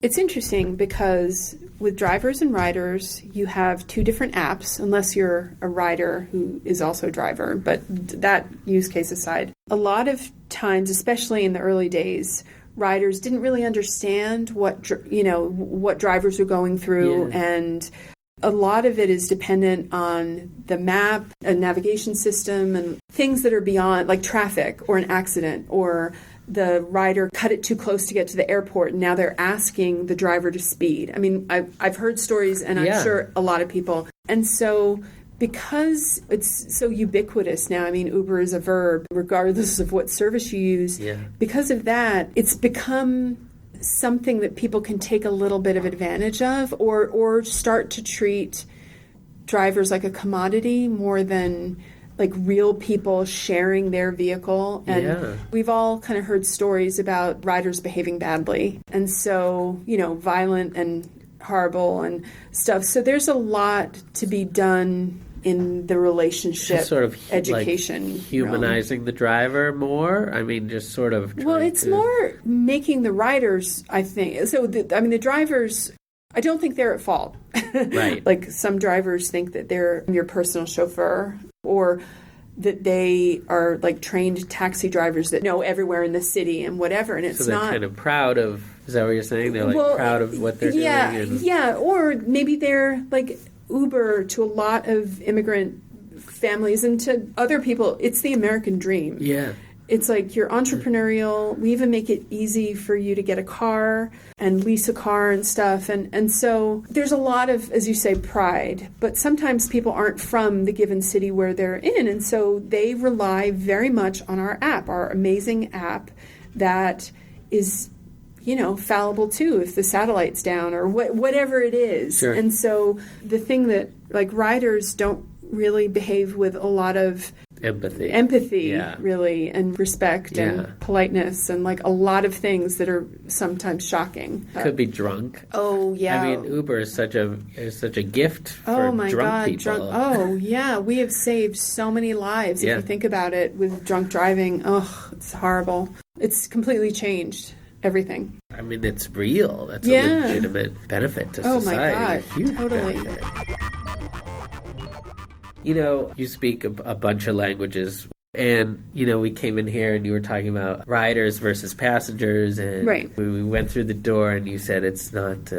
It's interesting because with drivers and riders, you have two different apps, unless you're a rider who is also a driver, but that use case aside. A lot of times, especially in the early days, riders didn't really understand what drivers were going through, and a lot of it is dependent on the map, a navigation system, and things that are beyond, like traffic or an accident, or the rider cut it too close to get to the airport, and now they're asking the driver to speed. I mean, I've heard stories, and I'm sure a lot of people. And so because it's so ubiquitous now, I mean, Uber is a verb, regardless of what service you use. Yeah. Because of that, it's become something that people can take a little bit of advantage of, or start to treat drivers like a commodity more than like real people sharing their vehicle. And we've all kind of heard stories about riders behaving badly. And so, violent and horrible and stuff. So there's a lot to be done in the relationship sort of education. Like humanizing the driver more? I mean, just sort of... Well, it's more making the riders, I think. So, the drivers... I don't think they're at fault. Right. Like some drivers think that they're your personal chauffeur, or that they are like trained taxi drivers that know everywhere in the city and whatever. And it's so they're not kind of proud of. Is that what you're saying? They're like proud of what they're doing. Yeah. Or maybe they're like Uber to a lot of immigrant families and to other people. It's the American dream. Yeah. It's like you're entrepreneurial. We even make it easy for you to get a car and lease a car and stuff. And so there's a lot of, as you say, pride. But sometimes people aren't from the given city where they're in. And so they rely very much on our app, our amazing app that is, fallible too if the satellite's down or whatever it is. Sure. And so the thing that like riders don't really behave with a lot of empathy, really, and respect and politeness, and like a lot of things that are sometimes shocking. Could be drunk. Oh yeah. I mean, Uber is such a gift for drunk people. Oh yeah, we have saved so many lives if you think about it with drunk driving. Oh, it's horrible. It's completely changed everything. I mean, it's real. That's a legitimate benefit to society. Oh my God, huge totally. benefit. You speak a bunch of languages, and, we came in here and you were talking about riders versus passengers, and we went through the door and you said it's not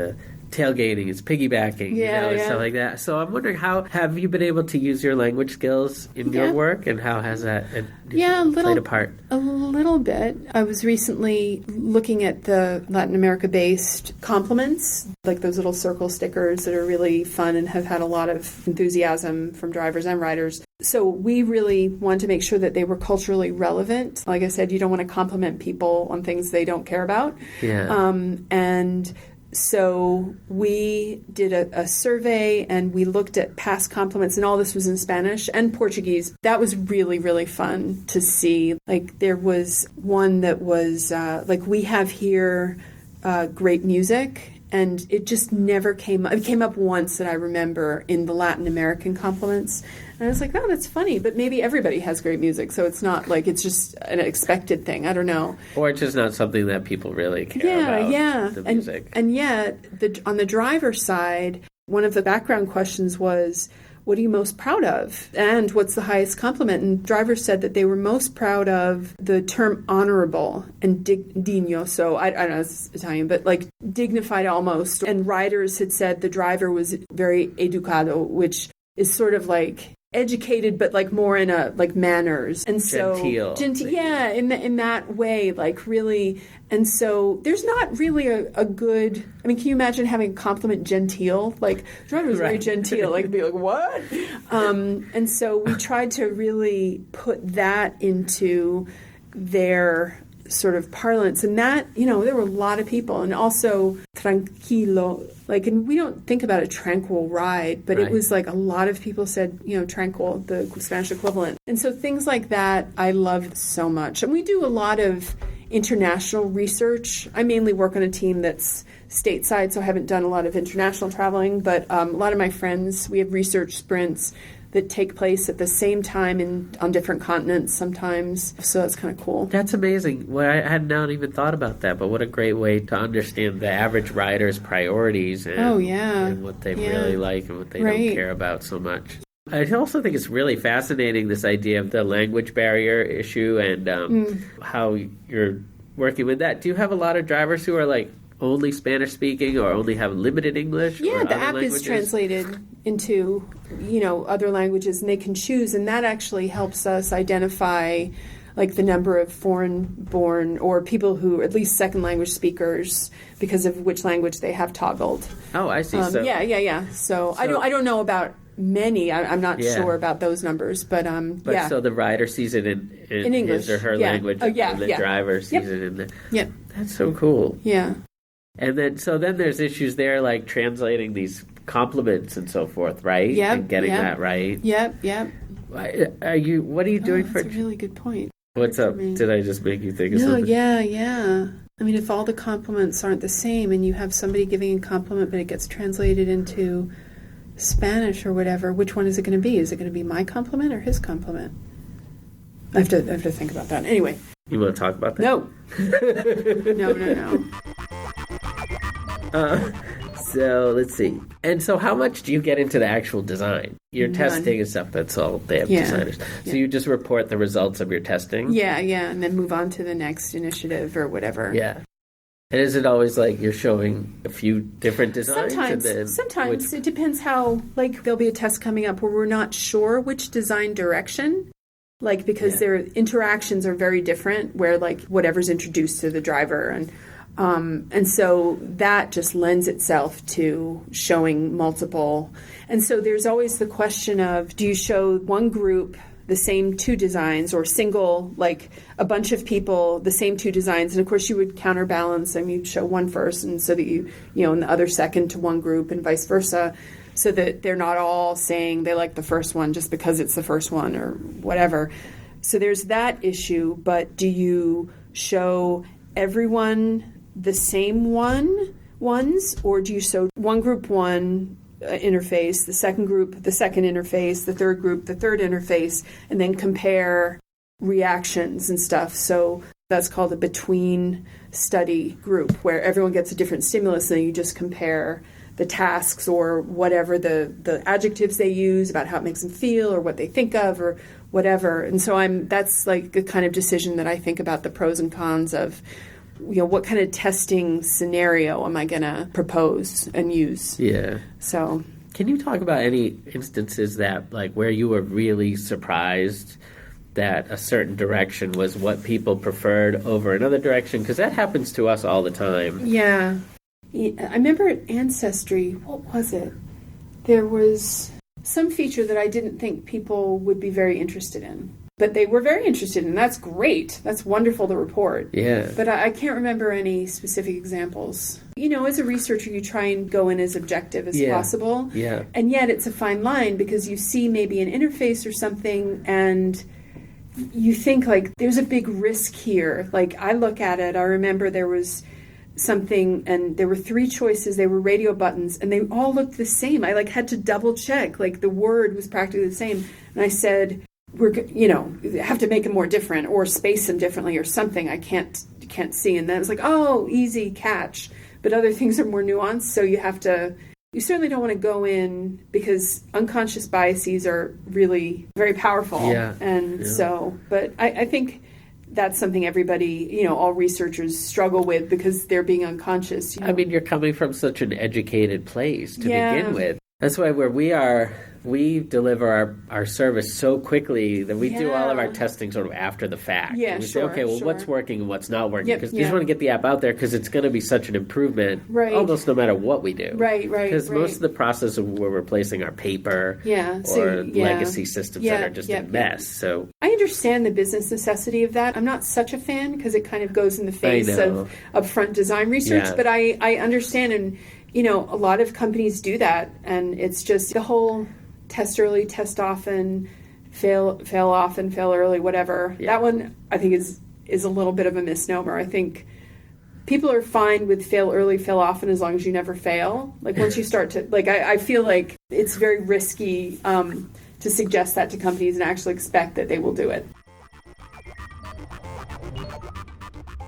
tailgating, it's pigging, and stuff like that. So I'm wondering, how have you been able to use your language skills in your work, and how has that played a part? A little bit. I was recently looking at the Latin America-based compliments, like those little circle stickers that are really fun and have had a lot of enthusiasm from drivers and riders. So we really wanted to make sure that they were culturally relevant. Like I said, you don't want to compliment people on things they don't care about. Yeah. And so we did a survey, and we looked at past compliments, and all this was in Spanish and Portuguese. That was really, really fun to see. Like there was one that was like, we have here great music. And it just never came up. It came up once that I remember in the Latin American compliments. And I was like, oh, that's funny. But maybe everybody has great music, so it's not like it's just an expected thing. I don't know. Or it's just not something that people really care about, the music. And yet, on the driver's side, one of the background questions was what are you most proud of? And what's the highest compliment? And drivers said that they were most proud of the term honorable and dignoso. I don't know, it's Italian, but like dignified almost. And riders had said the driver was very educado, which is sort of like educated, but like more in a like manners. And so genteel. Yeah, in that way, like really. And so there's not really a good, I mean, can you imagine having a compliment genteel? Like, driver was very genteel, like be like, what? And so we tried to really put that into their sort of parlance. And that, you know, there were a lot of people. And also tranquilo, like, and we don't think about a tranquil ride, but it was like a lot of people said, you know, tranquil, the Spanish equivalent. And so things like that I loved so much. And we do a lot of international research. I mainly work on a team that's stateside, so I haven't done a lot of international traveling, but a lot of my friends, we have research sprints that take place at the same time on different continents sometimes. So that's kind of cool. That's amazing. Well, I had not even thought about that, but what a great way to understand the average rider's priorities and, and what they really like and what they don't care about so much. I also think it's really fascinating, this idea of the language barrier issue and how you're working with that. Do you have a lot of drivers who are like only Spanish speaking or only have limited English? Yeah, the app is translated into, you know, other languages, and they can choose, and that actually helps us identify like the number of foreign-born or people who, at least second language speakers, because of which language they have toggled. Oh, I see. So I don't know about many. I'm not sure about those numbers, but so the rider sees it in English, his or her language, and the driver sees it in the. Yep. That's so cool. Yeah. And then there's issues there like translating these compliments and so forth, right? Yeah. And getting that right. Yep. What are you doing for? That's a really good point. What's up? Did I just make you think of something? Yeah. I mean, if all the compliments aren't the same and you have somebody giving a compliment but it gets translated into Spanish or whatever, which one is it going to be? Is it going to be my compliment or his compliment? I have to think about that. Anyway. You want to talk about that? No. No. So let's see. And so how much do you get into the actual design? Your testing and stuff, that's all they have designers. So you just report the results of your testing? Yeah, and then move on to the next initiative or whatever. Yeah. And is it always like you're showing a few different designs? Sometimes. It depends how, like, there'll be a test coming up where we're not sure which design direction, like, because their interactions are very different, where, like, whatever's introduced to the driver. And so that just lends itself to showing multiple. And so there's always the question of, do you show one group the same two designs, or single, like a bunch of people, the same two designs? And of course you would counterbalance them. You'd show one first, and so that you know, and the other second to one group, and vice versa, so that they're not all saying they like the first one just because it's the first one or whatever. So there's that issue. But do you show everyone the same ones, or do you show one group one interface, the second group the second interface, the third group the third interface, and then compare reactions and stuff? So that's called a between study group, where everyone gets a different stimulus, and then you just compare the tasks or whatever the adjectives they use about how it makes them feel or what they think of or whatever. And so that's like the kind of decision that I think about, the pros and cons of, you know, what kind of testing scenario am I going to propose and use? Yeah. So, can you talk about any instances that, like, where you were really surprised that a certain direction was what people preferred over another direction? Because that happens to us all the time. Yeah. I remember at Ancestry, what was it? There was some feature that I didn't think people would be very interested in. But they were very interested, and that's great. That's wonderful to report. Yeah. But I can't remember any specific examples. You know, as a researcher, you try and go in as objective as possible. Yeah. And yet it's a fine line, because you see maybe an interface or something, and you think, like, there's a big risk here. Like, I look at it, I remember there was something, and there were 3 choices. They were radio buttons, and they all looked the same. I, like, had to double check. Like, the word was practically the same. And I said, have to make them more different or space them differently or something. I can't see. And then it's like, oh, easy catch. But other things are more nuanced, so you have to you certainly don't want to go in because unconscious biases are really very powerful. Yeah. And so, but I think that's something everybody, all researchers struggle with because they're being unconscious. I mean, you're coming from such an educated place to begin with. That's why where we are, we deliver our service so quickly that we do all of our testing sort of after the fact. Yeah, and we say, okay, well, what's working and what's not working? Because you just want to get the app out there because it's going to be such an improvement almost no matter what we do. Right. Because most of the process of we're replacing our paper or legacy systems that are just a mess. So I understand the business necessity of that. I'm not such a fan because it kind of goes in the face of upfront design research, but I understand, and a lot of companies do that, and it's just the whole test early, test often, fail often, fail early, whatever. Yeah. That one I think is a little bit of a misnomer. I think people are fine with fail early, fail often as long as you never fail. Like once you start to I feel like it's very risky to suggest that to companies and actually expect that they will do it.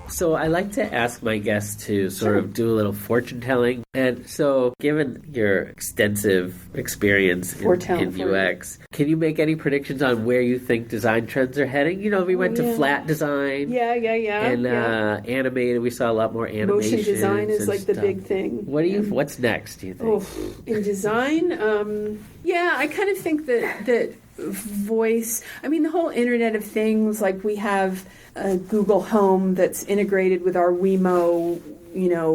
So I like to ask my guests to sort of do a little fortune telling. And so given your extensive experience in UX, can you make any predictions on where you think design trends are heading? We went to flat design. And animated, we saw a lot more animation. Motion design is like the big thing. What's next, do you think? In design? I kind of think that voice, the whole Internet of Things, like we have a Google Home that's integrated with our Wemo,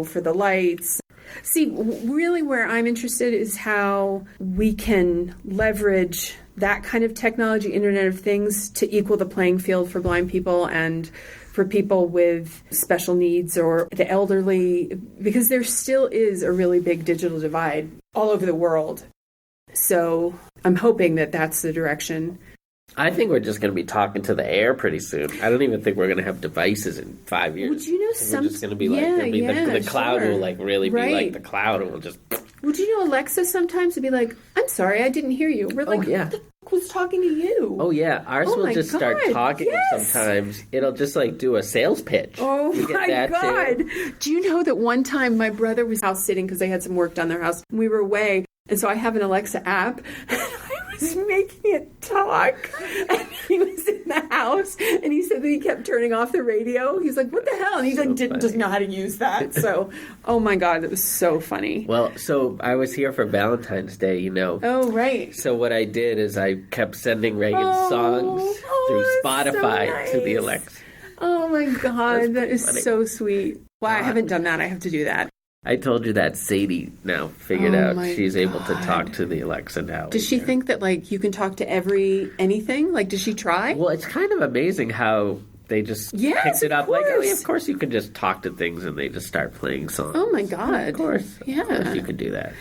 for the lights. See, really where I'm interested is how we can leverage that kind of technology, Internet of Things, to equal the playing field for blind people and for people with special needs or the elderly, because there still is a really big digital divide all over the world. So I'm hoping that that's the direction. I think we're just going to be talking to the air pretty soon. I don't even think we're going to have devices in 5 years. Would you know something? We're just going to be the cloud will really be like the cloud and we'll just... Would you know Alexa sometimes would be like, I'm sorry, I didn't hear you. We're like, what the fuck was talking to you? Oh, yeah. Ours will just start talking sometimes. It'll just do a sales pitch. Oh, my God. Do you know that one time my brother was house sitting because they had some work done their house. We were away. And so I have an Alexa app, and I was making it talk. And he was in the house, and he said that he kept turning off the radio. He's like, what the hell? And he doesn't know how to use that. So, oh my God, that was so funny. Well, so I was here for Valentine's Day, Oh, right. So what I did is I kept sending Reagan songs through Spotify to the Alexa. Oh my God, that is so sweet. Wow, I haven't done that. I have to do that. I told you that Sadie now figured out she's able to talk to the Alexa now. Does she think that you can talk to anything? Does she try? Well, it's kind of amazing how they just picked it up. Of course you can just talk to things and they just start playing songs. Oh my God. Of course you can do that.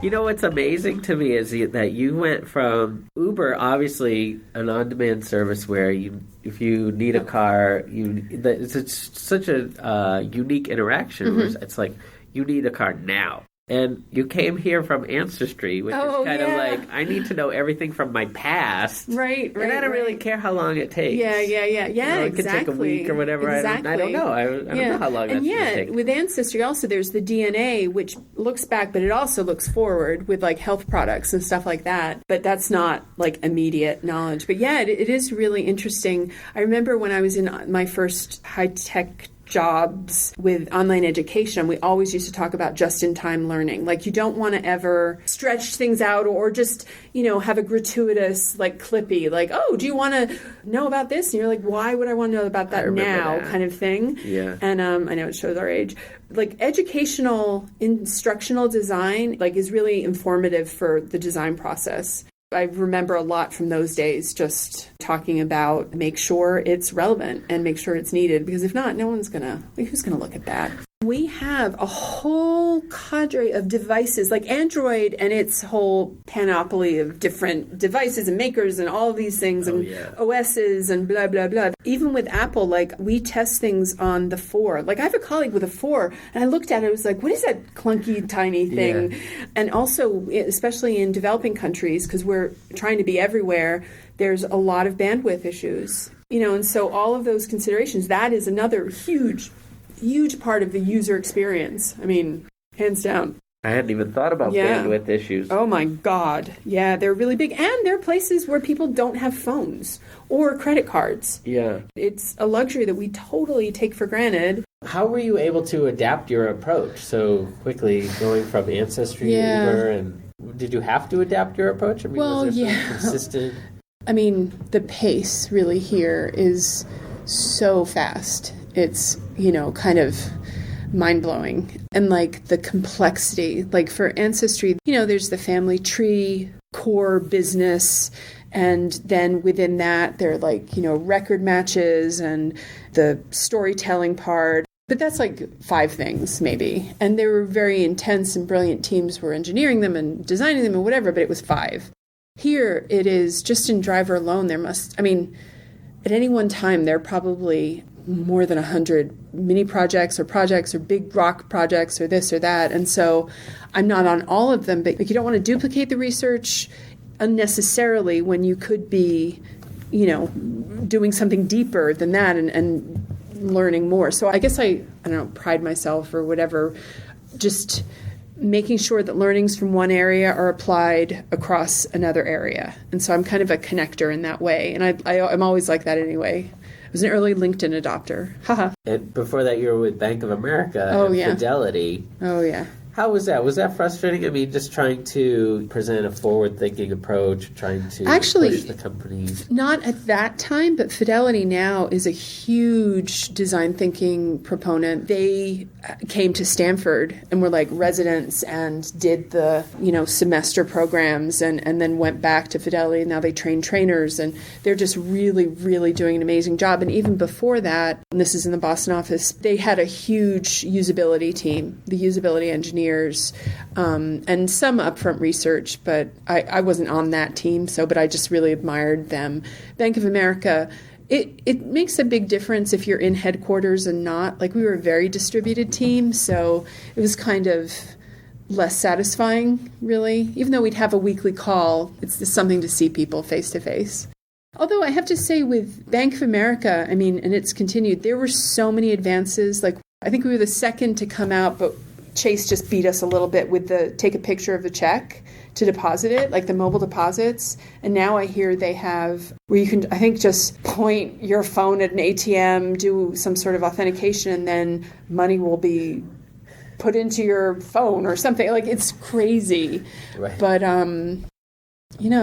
What's amazing to me is that you went from Uber, obviously an on-demand service where if you need a car, it's such a unique interaction. Where it's like you need a car now. And you came here from Ancestry, which is kind of I need to know everything from my past. Right. And I don't really care how long it takes. Yeah, it could take a week or whatever. Exactly. I don't know. I don't know how long that's going to take. With Ancestry also, there's the DNA, which looks back, but it also looks forward with health products and stuff like that. But that's not immediate knowledge. But it is really interesting. I remember when I was in my first high-tech jobs with online education, we always used to talk about just-in-time learning. You don't want to ever stretch things out or just, have a gratuitous, clippy, oh, do you want to know about this? And you're like, why would I want to know about that now kind of thing? Yeah. And I know it shows our age. Educational, instructional design, is really informative for the design process. I remember a lot from those days just talking about make sure it's relevant and make sure it's needed, because if not, who's going to look at that? We have a whole cadre of devices like Android and its whole panoply of different devices and makers and all of these things and OSs and blah, blah, blah. Even with Apple, we test things on the 4. I have a colleague with a 4 and I looked at it, I was like, what is that clunky, tiny thing? Yeah. And also, especially in developing countries, because we're trying to be everywhere, there's a lot of bandwidth issues. And so all of those considerations, that is another huge huge part of the user experience. I mean, hands down. I hadn't even thought about bandwidth issues. Oh my God. Yeah, they're really big. And there are places where people don't have phones or credit cards. Yeah. It's a luxury that we totally take for granted. How were you able to adapt your approach so quickly, going from Ancestry to Uber? And did you have to adapt your approach? I mean, was there some consistent... I mean, the pace really here is so fast. It's, kind of mind-blowing. And the complexity, for Ancestry, there's the family tree, core business, and then within that there are record matches and the storytelling part. But that's 5 things maybe. And they were very intense and brilliant teams were engineering them and designing them and whatever, but it was 5. Here it is just in Driver alone at any one time there are probably more than 100 mini projects or big rock projects or this or that. And so I'm not on all of them, but you don't want to duplicate the research unnecessarily when you could be, doing something deeper than that and learning more. So I guess I don't know, pride myself or whatever, just making sure that learnings from one area are applied across another area. And so I'm kind of a connector in that way. And I'm always like that anyway. I was an early LinkedIn adopter. Haha. And before that, you were with Bank of America and Fidelity. Oh, yeah. How was that? Was that frustrating? I mean, just trying to present a forward-thinking approach, trying to push the company. Not at that time, but Fidelity now is a huge design thinking proponent. They came to Stanford and were residents and did the, semester programs and then went back to Fidelity. And now they train trainers and they're just really, really doing an amazing job. And even before that, and this is in the Boston office, they had a huge usability team, the usability engineers, and some upfront research, but I wasn't on that team, but I just really admired them. Bank of America, it makes a big difference if you're in headquarters and not. We were a very distributed team, so it was kind of less satisfying, really. Even though we'd have a weekly call, it's just something to see people face to face. Although I have to say with Bank of America, and it's continued, there were so many advances. I think we were the second to come out, but Chase just beat us a little bit with the take a picture of the check to deposit it, the mobile deposits. And now I hear they have where you can, I think, just point your phone at an ATM, do some sort of authentication, and then money will be put into your phone or something. It's crazy. Right. But,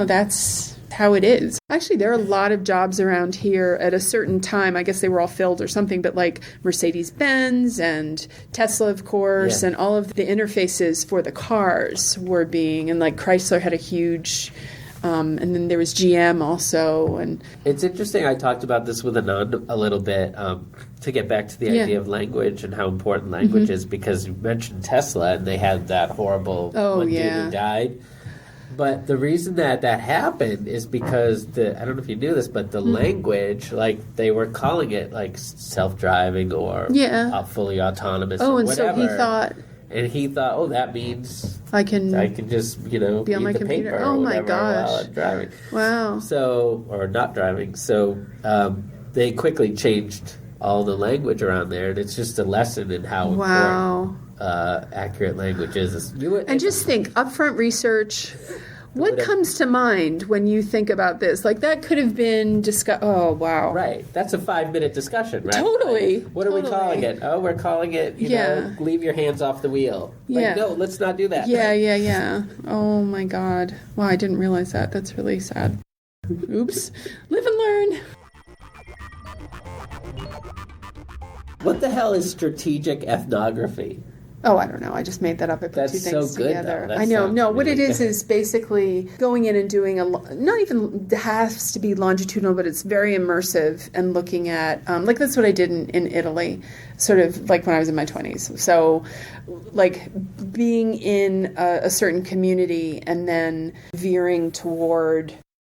that's how it is. Actually, there are a lot of jobs around here at a certain time. I guess they were all filled or something, but Mercedes-Benz and Tesla, of course, and all of the interfaces for the cars were being, and Chrysler had a huge, and then there was GM also. And it's interesting. I talked about this with Anand a little bit to get back to the idea of language and how important language is, because you mentioned Tesla and they had that horrible one dude who died. But the reason that happened is because I don't know if you knew this, but the language, they were calling it self-driving or fully autonomous or whatever. And he thought, oh, that means I can just, be on my computer. Oh my gosh. While I'm driving. Wow. Or not driving. So they quickly changed all the language around there, and it's just a lesson in how important accurate language is. And just think, upfront research. What comes to mind when you think about this? That could have been discussed. Oh, wow. Right. That's a 5-minute discussion, right? Totally. What are we calling it? Oh, we're calling it, leave your hands off the wheel. No, let's not do that. Yeah. Oh, my God. Wow, I didn't realize that. That's really sad. Oops. Live and learn. What the hell is strategic ethnography? Oh, I don't know. I just made that up. I put two things together. I know. No, what it is basically going in and doing not even has to be longitudinal, but it's very immersive and looking at, that's what I did in Italy, sort of when I was in my 20s. So, being in a certain community and then veering toward.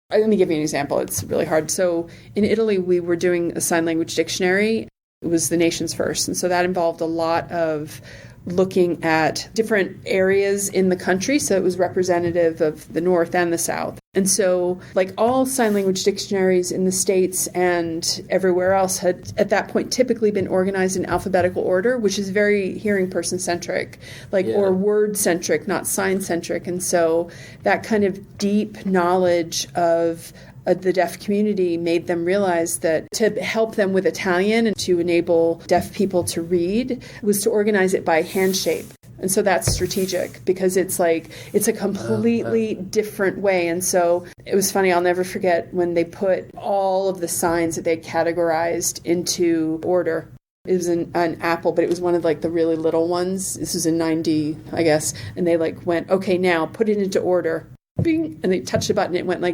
Let me give you an example. It's really hard. So in Italy, we were doing a sign language dictionary. It was the nation's first. And so that involved a lot of looking at different areas in the country. So it was representative of the North and the South. And so, like all sign language dictionaries in the States and everywhere else had, at that point, typically been organized in alphabetical order, which is very hearing person-centric, or word-centric, not sign-centric. And so that kind of deep knowledge of the deaf community made them realize that to help them with Italian and to enable deaf people to read was to organize it by hand shape. And so that's strategic because it's a completely different way. And so it was funny, I'll never forget when they put all of the signs that they categorized into order. It was an apple, but it was one of the really little ones. This was in 90, I guess. And they went, okay, now put it into order. Bing! And they touched a button, it went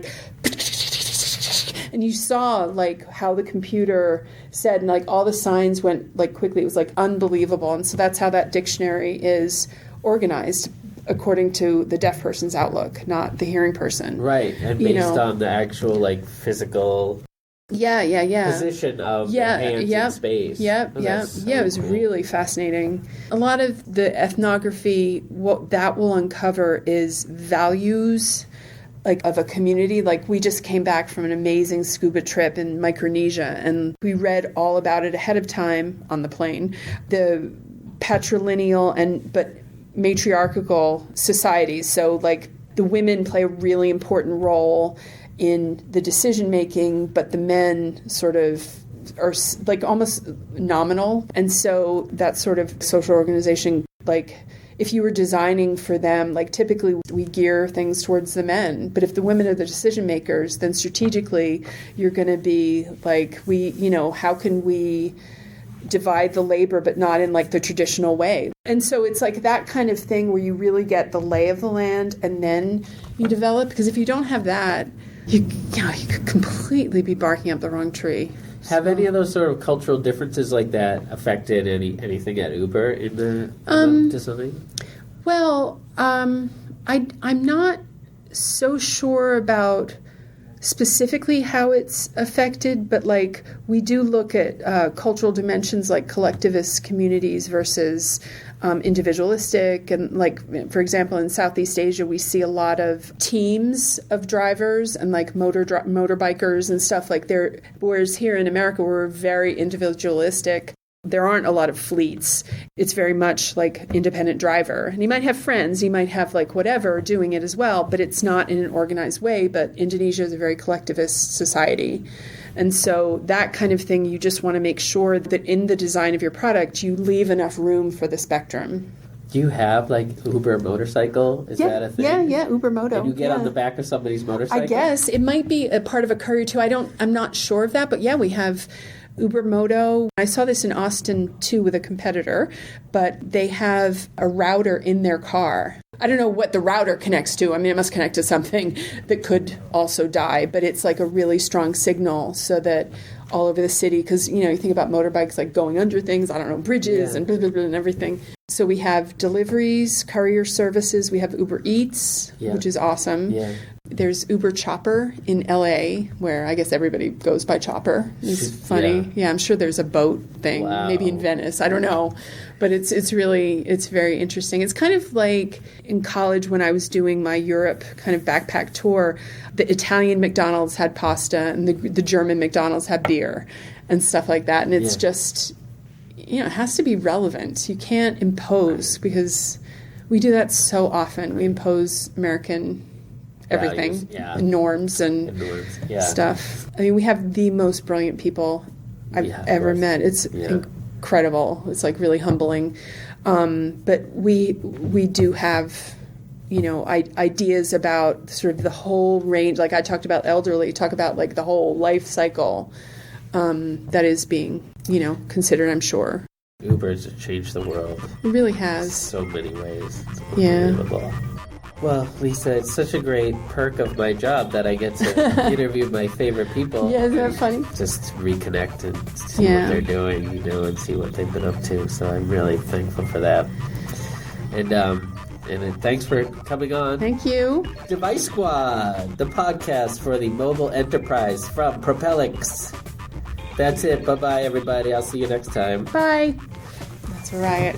and you saw how the computer said, and all the signs went quickly. It was unbelievable. And so that's how that dictionary is organized, according to the deaf person's outlook, not the hearing person. Right, and based on the actual physical position of the hands in space. It was cool. Really fascinating. A lot of the ethnography, what that will uncover is values of a community. We just came back from an amazing scuba trip in Micronesia, and we read all about it ahead of time on the plane. The patrilineal but matriarchal societies. So the women play a really important role in the decision making, but the men sort of are almost nominal. And so that sort of social organization, if you were designing for them, typically we gear things towards the men. But if the women are the decision makers, then strategically you're going to be how can we divide the labor, but not in the traditional way. And so it's that kind of thing where you really get the lay of the land and then you develop. Because if you don't have that, you could completely be barking up the wrong tree. Have any of those sort of cultural differences like that affected anything at Uber in to something? Well, I'm not so sure about specifically how it's affected, but we do look at cultural dimensions like collectivist communities versus individualistic. And for example, in Southeast Asia, we see a lot of teams of drivers and motorbikers and stuff there. Whereas here in America, we're very individualistic. There aren't a lot of fleets. It's very much independent driver. And you might have friends, you might have whatever doing it as well, but it's not in an organized way. But Indonesia is a very collectivist society. And so that kind of thing, you just want to make sure that in the design of your product, you leave enough room for the spectrum. Do you have Uber motorcycle? Is that a thing? Yeah, Uber Moto. And you get on the back of somebody's motorcycle? I guess. It might be a part of a courier too. I'm not sure of that, but yeah, we have Uber Moto. I saw this in Austin too with a competitor, but they have a router in their car. I don't know what the router connects to. I mean, it must connect to something that could also die, but it's a really strong signal so that all over the city, because, you think about motorbikes going under things, I don't know, bridges and blah, blah, blah, and everything. So we have deliveries, courier services. We have Uber Eats, which is awesome. Yeah. There's Uber Chopper in LA, where I guess everybody goes by Chopper. It's funny. Yeah, I'm sure there's a boat thing, maybe in Venice. I don't know. But it's very interesting. It's kind of like in college when I was doing my Europe kind of backpack tour, the Italian McDonald's had pasta and the German McDonald's had beer and stuff like that. And it's just, it has to be relevant. You can't impose, because we do that so often. We impose American everything, norms and stuff. I mean, we have the most brilliant people I've ever met. It's incredible. It's really humbling. But we do have, ideas about sort of the whole range. Like I talked about elderly, talk about the whole life cycle that is being, considered, I'm sure. Uber's changed the world. It really has. So many ways. It's unbelievable. Well, Lisa, it's such a great perk of my job that I get to interview my favorite people. Yeah, isn't that funny? Just reconnect and see what they're doing, and see what they've been up to. So I'm really thankful for that. And thanks for coming on. Thank you. Device Squad, the podcast for the mobile enterprise from Propelics. That's it. Bye-bye, everybody. I'll see you next time. Bye. That's a riot.